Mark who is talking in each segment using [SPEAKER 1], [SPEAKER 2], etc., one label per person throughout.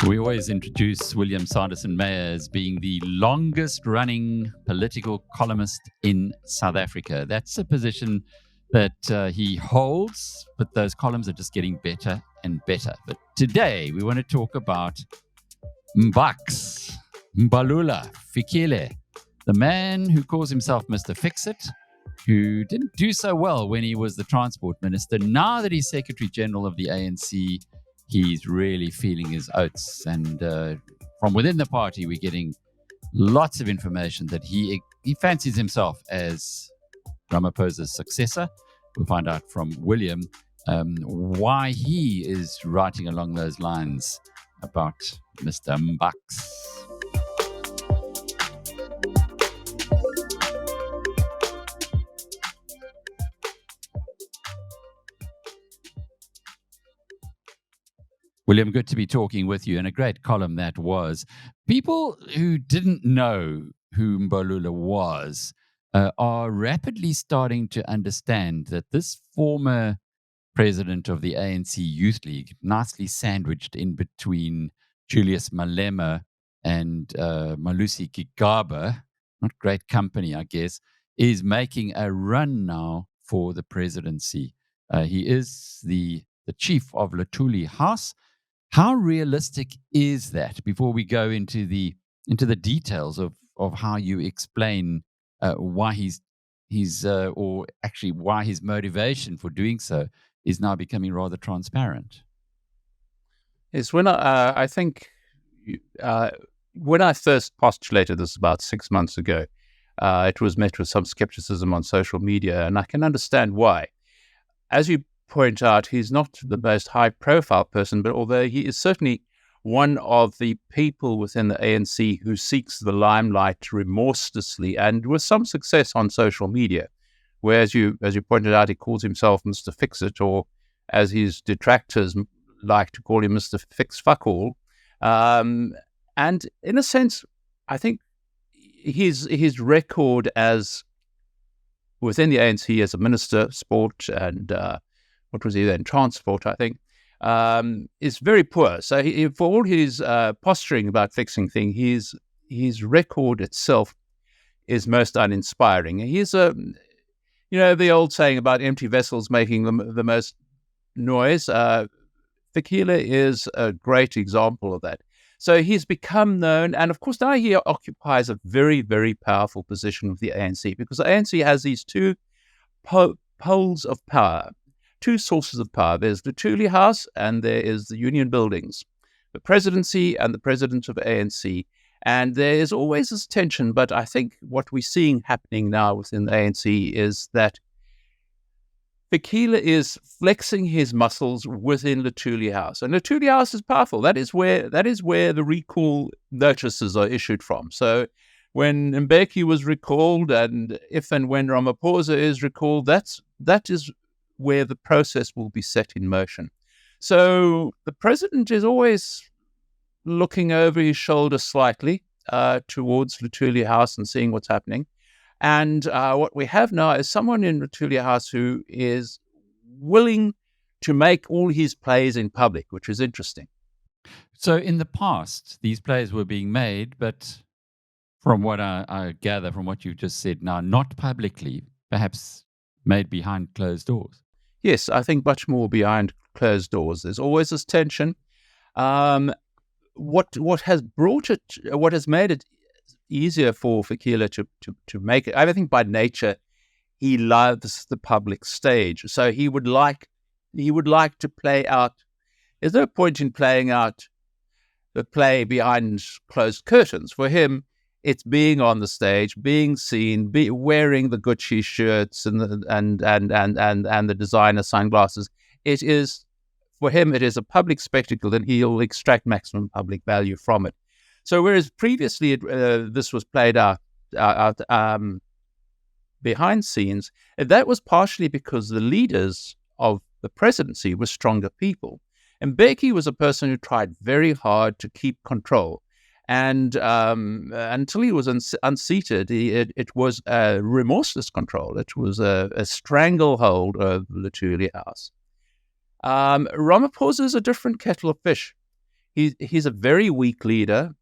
[SPEAKER 1] We always introduce William Saunderson-Meyer as being the longest running political columnist in South Africa. That's a position that he holds, but those columns are just getting better and better. But today we want to talk about Mbalula Fikile, the man who calls himself Mr Fixit, who didn't do so well when he was the transport minister. Now that he's Secretary General of the ANC, he's really feeling his oats. And from within the party, we're getting lots of information that he fancies himself as Ramaphosa's successor. We'll find out from William why he is writing along those lines about Mr. Mbaks. William, good to be talking with you, and a great column that was. People who didn't know who Mbalula was are rapidly starting to understand that this former president of the ANC Youth League, nicely sandwiched in between Julius Malema and Malusi Gigaba, not great company, I guess, is making a run now for the presidency. He is the chief of Luthuli House. How realistic is that? Before we go into the details of how you explain why why his motivation for doing so is now becoming rather transparent.
[SPEAKER 2] Yes, when I think when I first postulated this about 6 months ago, it was met with some skepticism on social media, and I can understand why. As you point out, he's not the most high-profile person, but although he is certainly one of the people within the ANC who seeks the limelight remorselessly and with some success on social media, where, as you pointed out, he calls himself Mr Fixit, or as his detractors like to call him Mr Fix Fuck All. And in a sense, I think his record as within the ANC as a minister, sport, and what was he then? Transport, I think, is very poor. So for all his posturing about fixing things, his record itself is most uninspiring. He's the old saying about empty vessels making the most noise. Fikile is a great example of that. So he's become known, and of course now he occupies a very, very powerful position with the ANC, because the ANC has these two poles of power. Two sources of power. There's the Luthuli House and there is the Union Buildings, the Presidency and the President of ANC. And there is always this tension, but I think what we're seeing happening now within the ANC is that Fikile is flexing his muscles within the Luthuli House. And the Luthuli House is powerful. That is where the recall notices are issued from. So when Mbeki was recalled, and if and when Ramaphosa is recalled, that is where the process will be set in motion. So the president is always looking over his shoulder slightly towards Luthuli House and seeing what's happening. And what we have now is someone in Luthuli House who is willing to make all his plays in public, which is interesting.
[SPEAKER 1] So in the past, these plays were being made, but from what I gather from what you've just said now, not publicly, perhaps made behind closed doors.
[SPEAKER 2] Yes, I think much more behind closed doors. There's always this tension. What has made it easier for Fikile to make it, I think by nature, he loves the public stage. So he would like to play out. There's no point in playing out the play behind closed curtains. For him, it's being on the stage, being seen, wearing the Gucci shirts and the designer sunglasses. It is, for him, it is a public spectacle, and he'll extract maximum public value from it. So whereas previously this was played out behind scenes, that was partially because the leaders of the presidency were stronger people. And Mbeki was a person who tried very hard to keep control. And until he was unseated, it was a remorseless control. It was a stranglehold of the Luthuli House. Ramaphosa is a different kettle of fish. He's a very weak leader.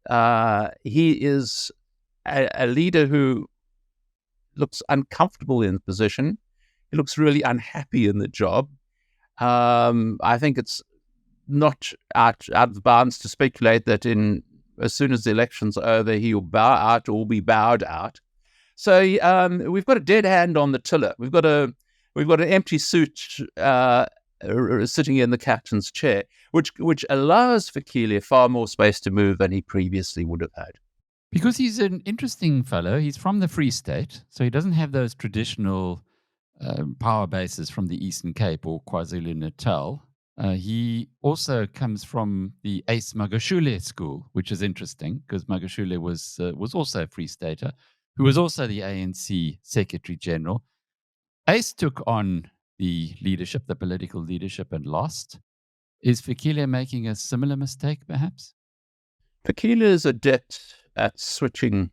[SPEAKER 2] He is a leader who looks uncomfortable in the position. He looks really unhappy in the job. I think it's not out of bounds to speculate that as soon as the election's over, he will bow out or be bowed out. So we've got a dead hand on the tiller. We've got an empty suit sitting in the captain's chair, which allows Fikile far more space to move than he previously would have had.
[SPEAKER 1] Because he's an interesting fellow. He's from the Free State, so he doesn't have those traditional power bases from the Eastern Cape or KwaZulu-Natal. He also comes from the Ace Magashule school, which is interesting because Magashule was also a Free Stater, who was also the ANC Secretary General. Ace took on the leadership, the political leadership, and lost. Is Fikile making a similar mistake, perhaps?
[SPEAKER 2] Fikile is adept at switching.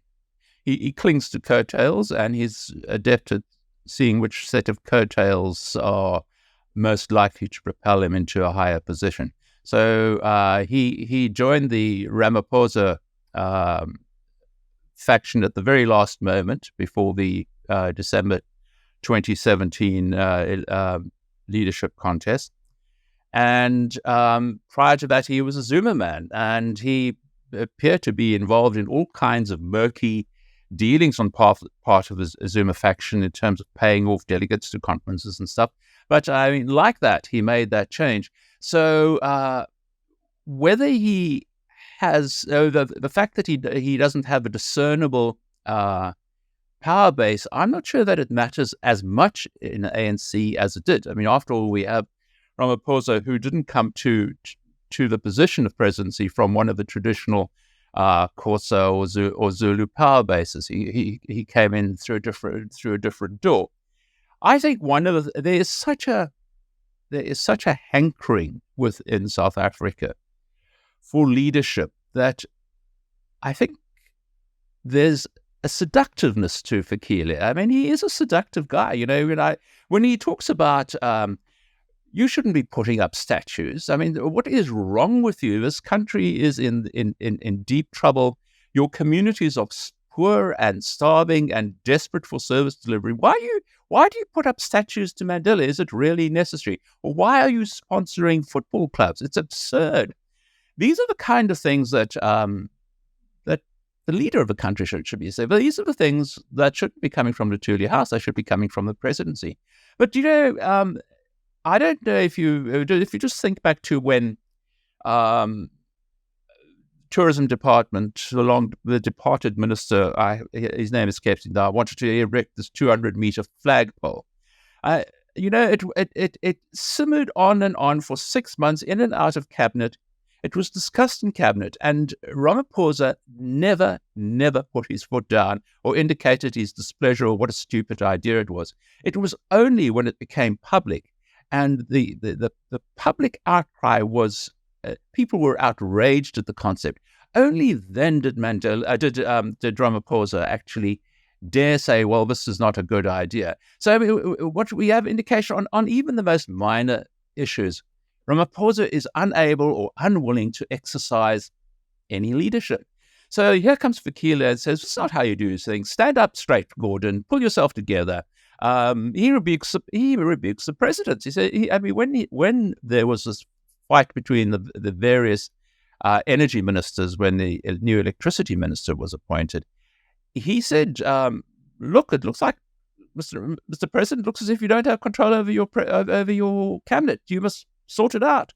[SPEAKER 2] He clings to coattails, and he's adept at seeing which set of coattails are most likely to propel him into a higher position. So he joined the Ramaphosa faction at the very last moment before the December 2017 leadership contest. And prior to that, he was a Zuma man, and he appeared to be involved in all kinds of murky dealings on part of the Zuma faction in terms of paying off delegates to conferences and stuff. But I mean, like that, he made that change. So whether he has the fact that he doesn't have a discernible power base, I'm not sure that it matters as much in the ANC as it did. I mean, after all, we have Ramaphosa, who didn't come to the position of presidency from one of the traditional Xhosa or Zulu power bases. He came in through a different door. I think there is such a hankering within South Africa for leadership that I think there's a seductiveness to Fikile. I mean, he is a seductive guy. You know, when he talks about you shouldn't be putting up statues. I mean, what is wrong with you? This country is in deep trouble. Your communities are poor and starving and desperate for service delivery. Why do you put up statues to Mandela? Is it really necessary? Or why are you sponsoring football clubs? It's absurd. These are the kind of things that that the leader of a country should be saying. But these are the things that shouldn't be coming from the Luthuli House. They should be coming from the presidency. But I don't know if you just think back to when tourism department, along the departed minister, his name escapes me now, wanted to erect this 200-meter flagpole. It simmered on and on for 6 months in and out of cabinet. It was discussed in cabinet, and Ramaphosa never put his foot down or indicated his displeasure or what a stupid idea it was. It was only when it became public and the public outcry was people were outraged at the concept. Only then did Ramaphosa actually dare say, well, this is not a good idea. So I mean, what we have indication on even the most minor issues, Ramaphosa is unable or unwilling to exercise any leadership. So here comes Fikile and says, it's not how you do things. Stand up straight, Gordon. Pull yourself together. He rebukes the president. He said, when there was this fight between the various energy ministers when the new electricity minister was appointed, he said, look, it looks like Mr. President, looks as if you don't have control over your cabinet. You must sort it out.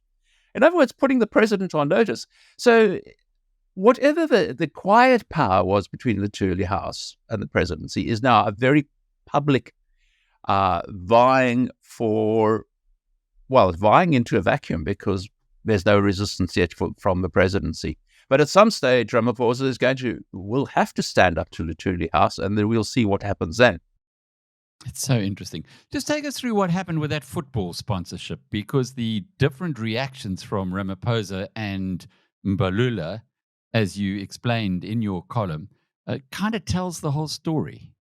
[SPEAKER 2] In other words, putting the president on notice. So whatever the quiet power was between the Luthuli House and the presidency is now a very public vying into a vacuum because there's no resistance yet from the presidency. But at some stage, Ramaphosa will have to stand up to the Luthuli House, and then we'll see what happens then.
[SPEAKER 1] It's so interesting. Just take us through what happened with that football sponsorship, because the different reactions from Ramaphosa and Mbalula, as you explained in your column, kind of tells the whole story.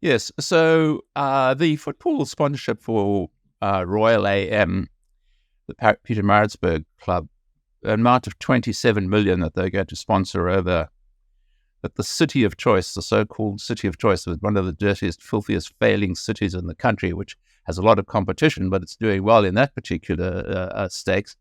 [SPEAKER 2] Yes. So the football sponsorship for Royal AM, the Pietermaritzburg Club, an amount of 27 million that they're going to sponsor over at the city of choice, the so-called city of choice, one of the dirtiest, filthiest, failing cities in the country, which has a lot of competition, but it's doing well in that particular stakes.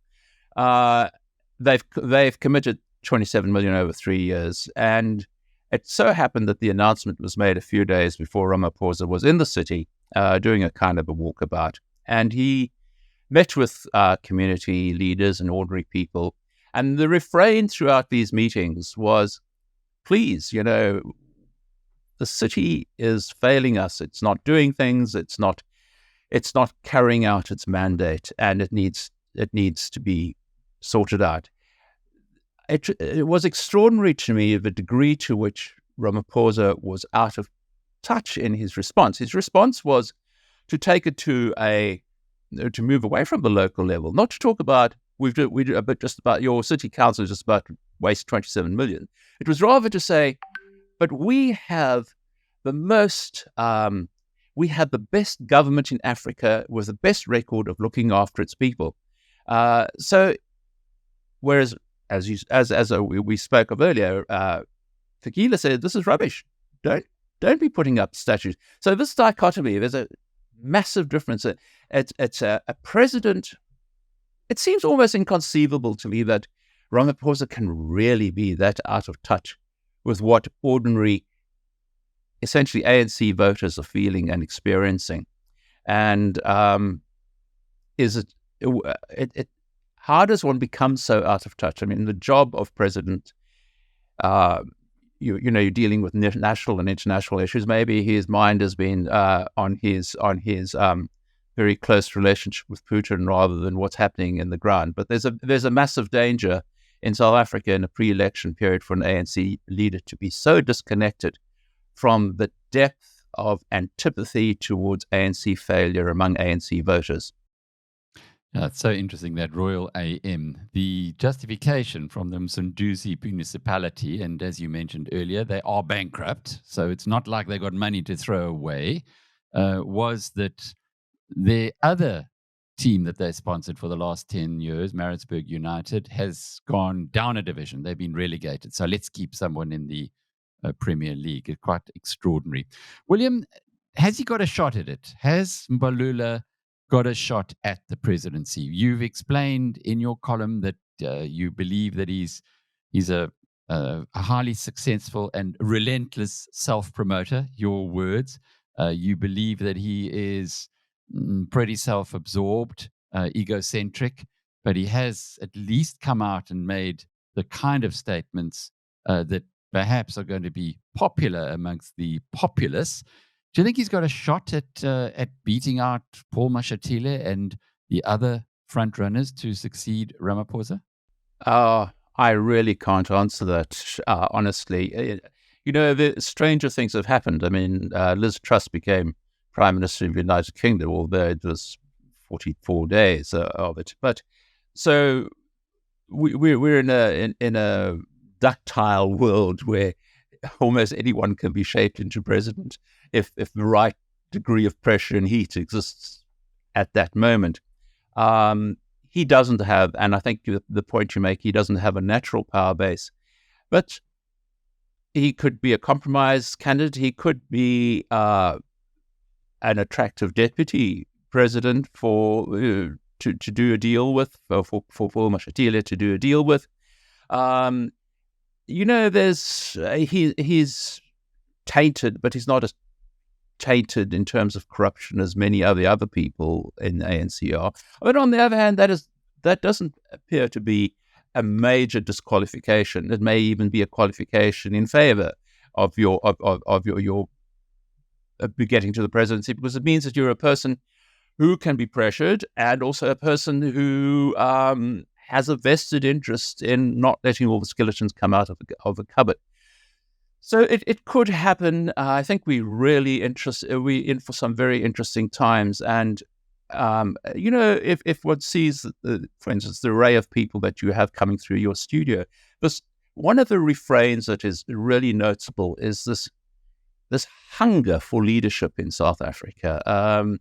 [SPEAKER 2] They've committed 27 million over 3 years, and it so happened that the announcement was made a few days before Ramaphosa was in the city doing a kind of a walkabout, and he met with community leaders and ordinary people, and the refrain throughout these meetings was, please, the city is failing us. It's not doing things. It's not carrying out its mandate, and it needs to be sorted out. It was extraordinary to me the degree to which Ramaphosa was out of touch in his response. His response was to take it to move away from the local level, not to talk about just about your city council just about to waste 27 million. It was rather to say, but we have the best government in Africa with the best record of looking after its people. So, whereas as we spoke of earlier, Fikile said, "This is rubbish. Don't be putting up statues." So this dichotomy, there's a massive difference. It's a president. It seems almost inconceivable to me that Ramaphosa can really be that out of touch with what ordinary, essentially ANC voters are feeling and experiencing. And how does one become so out of touch? I mean, the job of president, you're dealing with national and international issues. Maybe his mind has been on his very close relationship with Putin rather than what's happening in the ground. But there's a massive danger in South Africa in a pre-election period for an ANC leader to be so disconnected from the depth of antipathy towards ANC failure among ANC voters.
[SPEAKER 1] It's so interesting, that Royal AM, the justification from the Umsunduzi municipality, and as you mentioned earlier, they are bankrupt, so it's not like they got money to throw away, was that the other team that they sponsored for the last 10 years, Maritzburg United, has gone down a division. They've been relegated. So let's keep someone in the Premier League. It's quite extraordinary. William, has he got a shot at it? Has Mbalula got a shot at the presidency? You've explained in your column that you believe that he's a highly successful and relentless self-promoter, your words. You believe that he is pretty self-absorbed, egocentric, but he has at least come out and made the kind of statements that perhaps are going to be popular amongst the populace. Do you think he's got a shot at beating out Paul Mashatile and the other front runners to succeed Ramaphosa?
[SPEAKER 2] I really can't answer that, honestly. The stranger things have happened. I mean, Liz Truss became Prime Minister of the United Kingdom, although it was 44 days of it. But so we're in a ductile world where almost anyone can be shaped into president if the right degree of pressure and heat exists at that moment. He doesn't have, and I think the point you make, he doesn't have a natural power base, but he could be a compromise candidate. He could be an attractive deputy president to do a deal with, for Paul Mashatile to do a deal with. He's tainted, but he's not as tainted in terms of corruption as many of the other people in the ANC are. But on the other hand, that doesn't appear to be a major disqualification. It may even be a qualification in favor of your getting to the presidency, because it means that you're a person who can be pressured and also a person who has a vested interest in not letting all the skeletons come out of the cupboard. So it could happen. I think we're in for some very interesting times. And, if one sees, for instance, the array of people that you have coming through your studio, one of the refrains that is really noticeable is this hunger for leadership in South Africa.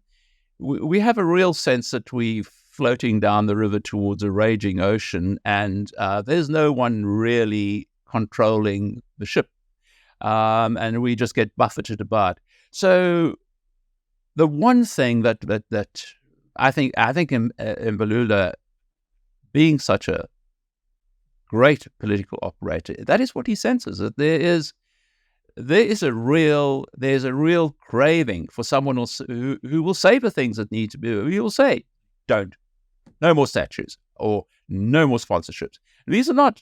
[SPEAKER 2] We have a real sense that we've floating down the river towards a raging ocean, and there's no one really controlling the ship. And we just get buffeted about. So the one thing that I think Mbalula, being such a great political operator, that is what he senses, that there's a real craving for someone else who will say the things that need to be. He will say, no more statues or no more sponsorships. These are not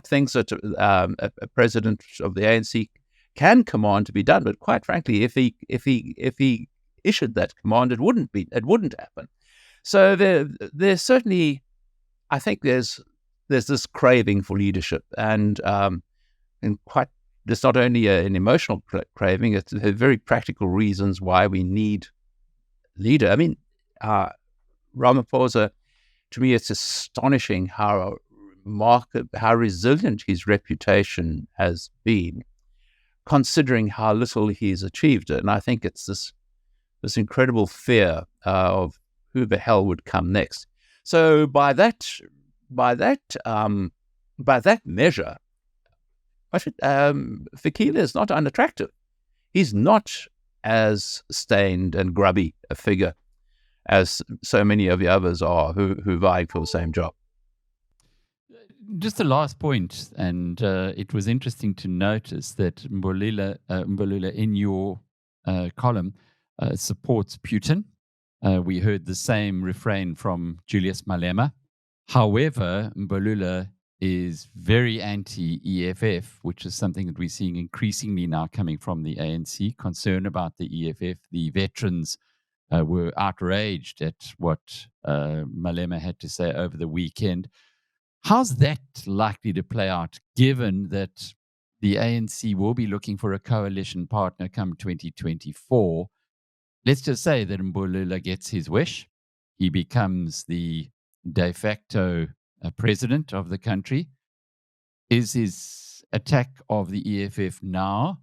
[SPEAKER 2] things that a president of the ANC can command to be done. But quite frankly, if he issued that command, it wouldn't happen. So there's certainly, I think there's this craving for leadership, and quite. It's not only an emotional craving; it's very practical reasons why we need leader. I mean, Ramaphosa, to me, it's astonishing how resilient his reputation has been, considering how little he's achieved. And I think it's this incredible fear of who the hell would come next. So by that measure, Fikile is not unattractive. He's not as stained and grubby a figure as so many of the others are who vie for the same job.
[SPEAKER 1] Just the last point, and it was interesting to notice that Mbalula in your column supports Putin. We heard the same refrain from Julius Malema. However, Mbalula is very anti-EFF, which is something that we're seeing increasingly now coming from the ANC. Concern about the EFF. The veterans were outraged at what Malema had to say over the weekend. How's that likely to play out, given that the ANC will be looking for a coalition partner come 2024? Let's just say that Mbalula gets his wish. He becomes the de facto president of the country. Is his attack of the EFF now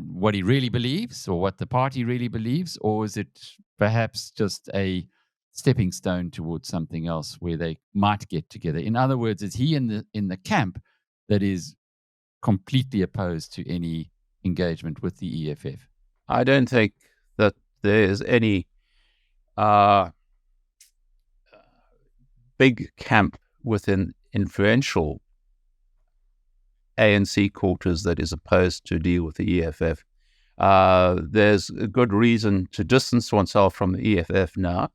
[SPEAKER 1] what he really believes, or what the party really believes, or is it perhaps just a stepping stone towards something else where they might get together? In other words, is he in the camp that is completely opposed to any engagement with the EFF?
[SPEAKER 2] I don't think that there is any big camp within influential ANC quarters that is opposed to deal with the EFF. There's a good reason to distance oneself from the EFF now.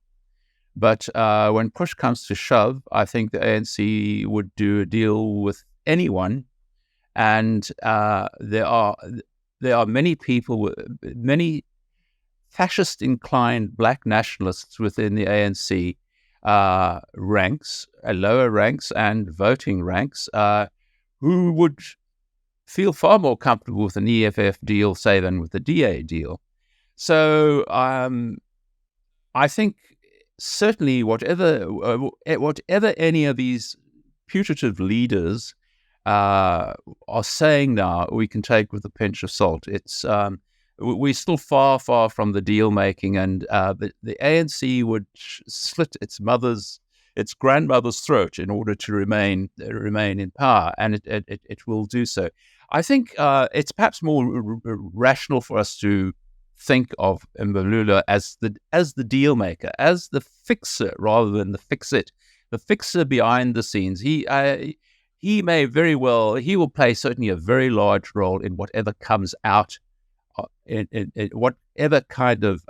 [SPEAKER 2] But when push comes to shove, I think the ANC would do a deal with anyone. And there are many people, many fascist-inclined black nationalists within the ANC ranks, lower ranks and voting ranks, who would feel far more comfortable with an EFF deal, say, than with the DA deal. So I think certainly whatever any of these putative leaders are saying now, we can take with a pinch of salt. It's we're still far from the deal making, and the ANC would slit its grandmother's throat in order to remain in power, and it will do so. I think it's perhaps more rational for us to think of Mbalula as the deal maker, as the fixer rather than the fixit, the fixer behind the scenes. He may very well, he will play certainly a very large role in whatever comes out, in whatever kind of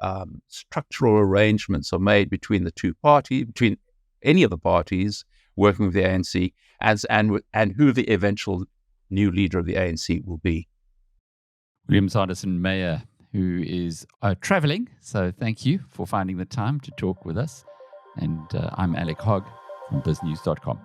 [SPEAKER 2] structural arrangements are made between the two parties, between any of the parties working with the ANC, and who the eventual new leader of the ANC will be.
[SPEAKER 1] William Saunderson-Meyer, who is traveling, so thank you for finding the time to talk with us. And I'm Alec Hogg from BizNews.com.